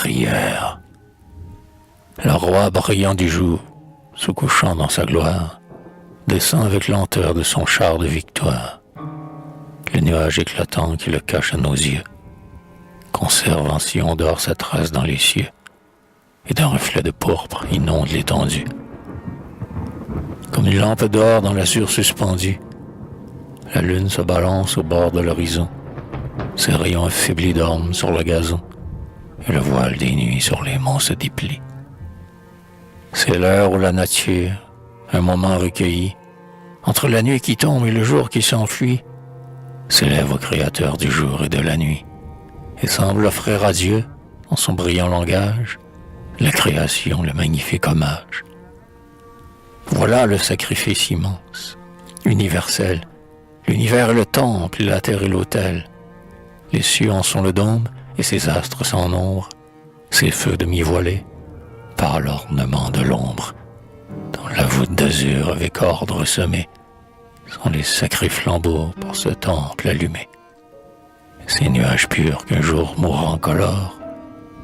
prière. Le roi brillant du jour, se couchant dans sa gloire, descend avec lenteur de son char de victoire. Le nuage éclatant qui le cache à nos yeux conserve en sillon d'or sa trace dans les cieux, et d'un reflet de pourpre inonde l'étendue. Comme une lampe d'or dans l'azur suspendu, la lune se balance au bord de l'horizon, ses rayons affaiblis dorment sur le gazon, et le voile des nuits sur les monts se déplie. C'est l'heure où la nature, un moment recueilli, entre la nuit qui tombe et le jour qui s'enfuit, s'élève au Créateur du jour et de la nuit, et semble offrir à Dieu, dans son brillant langage, la création, le magnifique hommage. Voilà le sacrifice immense, universel. L'univers est le temple et la terre est l'autel. Les cieux en sont le dôme et ses astres sans nombre, ses feux demi-voilés, par l'ornement de l'ombre. Dans la voûte d'azur avec ordre semé, sont les sacrés flambeaux pour ce temple allumé. Ces nuages purs qu'un jour mourant colore,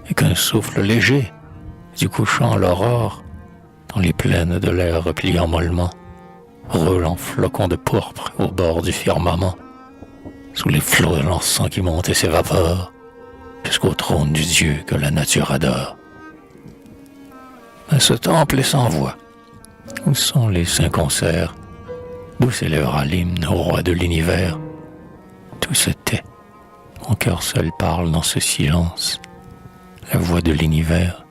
et qu'un souffle léger, du couchant à l'aurore, dans les plaines de l'air repliant mollement, roule en flocons de pourpre au bord du firmament, sous les flots de l'encens qui monte et s'évapore, jusqu'au trône du Dieu que la nature adore. Mais ce temple est sans voix. Où sont les saints concerts? D'où s'élèvera l'hymne au roi de l'univers? Tout se tait. Mon cœur seul parle dans ce silence. La voix de l'univers,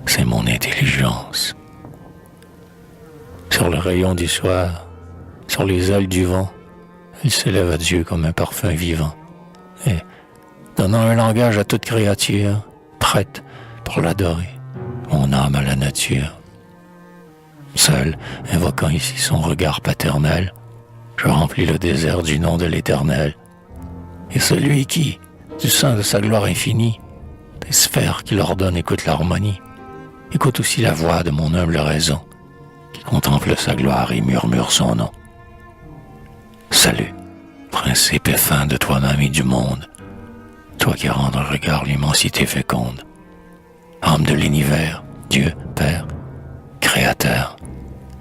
c'est mon intelligence. Sur le rayon du soir, sur les ailes du vent, elle s'élève à Dieu comme un parfum vivant. Et, donnant un langage à toute créature, prête pour l'adorer, mon âme à la nature. Seul, invoquant ici son regard paternel, je remplis le désert du nom de l'Éternel. Et celui qui, du sein de sa gloire infinie, des sphères qu'il ordonne écoute l'harmonie, écoute aussi la voix de mon humble raison, qui contemple sa gloire et murmure son nom. Salut, principe et fin de toi-même et du monde, toi qui rends dans le regard l'immensité féconde. Âme de l'univers, Dieu, Père, Créateur,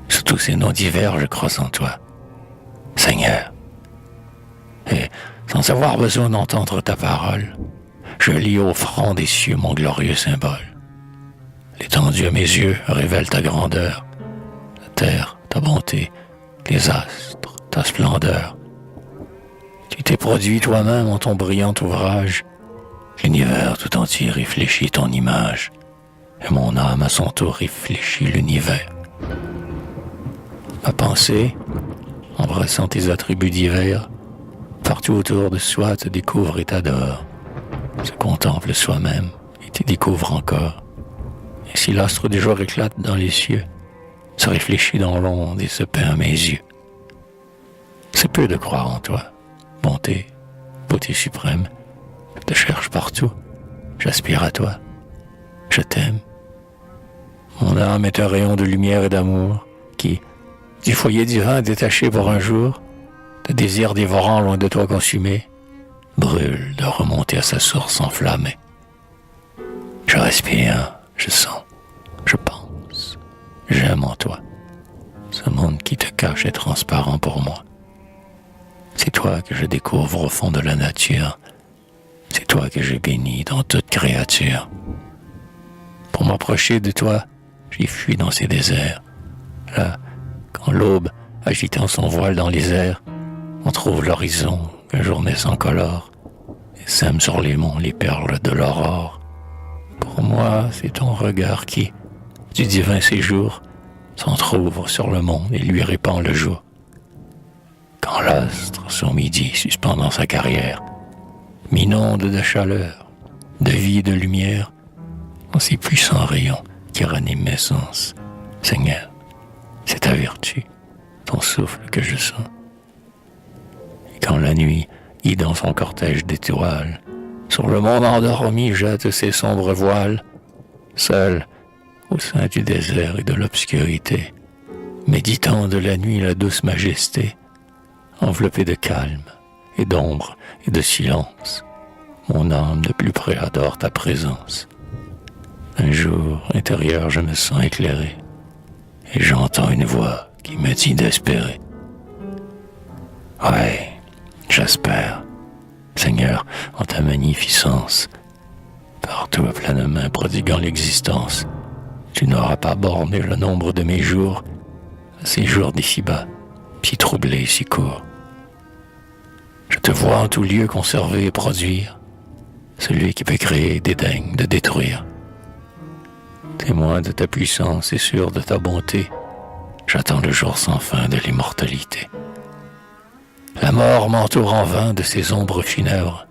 sous tous ces noms divers je crois en toi, Seigneur. Et sans avoir besoin d'entendre ta parole, je lis au front des cieux mon glorieux symbole. L'étendue à mes yeux révèle ta grandeur, la terre, ta bonté, les astres, ta splendeur. Tu t'es produit toi-même en ton brillant ouvrage, l'univers tout entier réfléchit ton image, et mon âme à son tour réfléchit l'univers. Ma pensée, embrassant tes attributs divers, partout autour de soi te découvre et t'adore, se contemple soi-même et te découvre encore. Et si l'astre du jour éclate dans les cieux, se réfléchit dans l'onde et se peint à mes yeux. C'est peu de croire en toi, bonté, beauté suprême. Je te cherche partout, j'aspire à toi, je t'aime. Mon âme est un rayon de lumière et d'amour qui, du foyer divin détaché pour un jour, de désir dévorant loin de toi consumé, brûle de remonter à sa source enflammée. Je respire, je sens, je pense, j'aime en toi. Ce monde qui te cache est transparent pour moi. C'est toi que je découvre au fond de la nature. C'est toi que je bénis dans toute créature. Pour m'approcher de toi, j'ai fui dans ces déserts. Là, quand l'aube, agitant son voile dans les airs, on trouve l'horizon qu'un jour naissant colore et sème sur les monts les perles de l'aurore. Pour moi, c'est ton regard qui, du divin séjour, s'entr'ouvre sur le monde et lui répand le jour. Quand l'astre, son midi, suspendant sa carrière, m'inonde de chaleur, de vie et de lumière, dans ces puissants rayons qui raniment mes sens. Seigneur, c'est ta vertu, ton souffle que je sens. Et quand la nuit, guidant son cortège d'étoiles, sur le monde endormi jette ses sombres voiles, seul, au sein du désert et de l'obscurité, méditant de la nuit la douce majesté, enveloppé de calme et d'ombre et de silence, mon âme de plus près adore ta présence. Un jour, intérieur, je me sens éclairé, et j'entends une voix qui me dit d'espérer. Ouais, j'espère, Seigneur, en ta magnificence, par toi pleinement prodiguant l'existence, tu n'auras pas borné le nombre de mes jours, ces jours d'ici-bas, si troublés, si courts. Je te vois en tout lieu conserver et produire, celui qui peut créer dédaigne de détruire. Témoin de ta puissance et sûr de ta bonté, j'attends le jour sans fin de l'immortalité. La mort m'entoure en vain de ses ombres funèbres.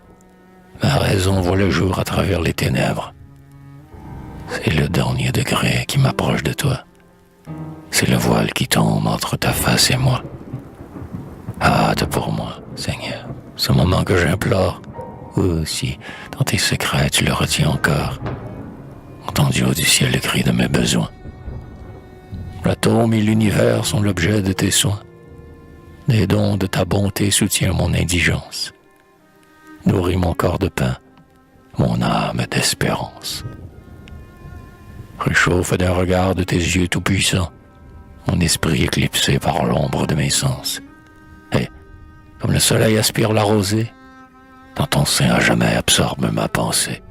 Ma raison voit le jour à travers les ténèbres. C'est le dernier degré qui m'approche de toi. C'est le voile qui tombe entre ta face et moi. Hâte pour moi, Seigneur, ce moment que j'implore. Ou si, dans tes secrets, tu le retiens encore. Entendu haut du ciel le cri de mes besoins. L'atome et l'univers sont l'objet de tes soins. Des dons de ta bonté soutiennent mon indigence. Nourris mon corps de pain, mon âme d'espérance. Réchauffe d'un regard de tes yeux tout-puissants mon esprit éclipsé par l'ombre de mes sens. Et, comme le soleil aspire la rosée, dans ton sein à jamais absorbe ma pensée.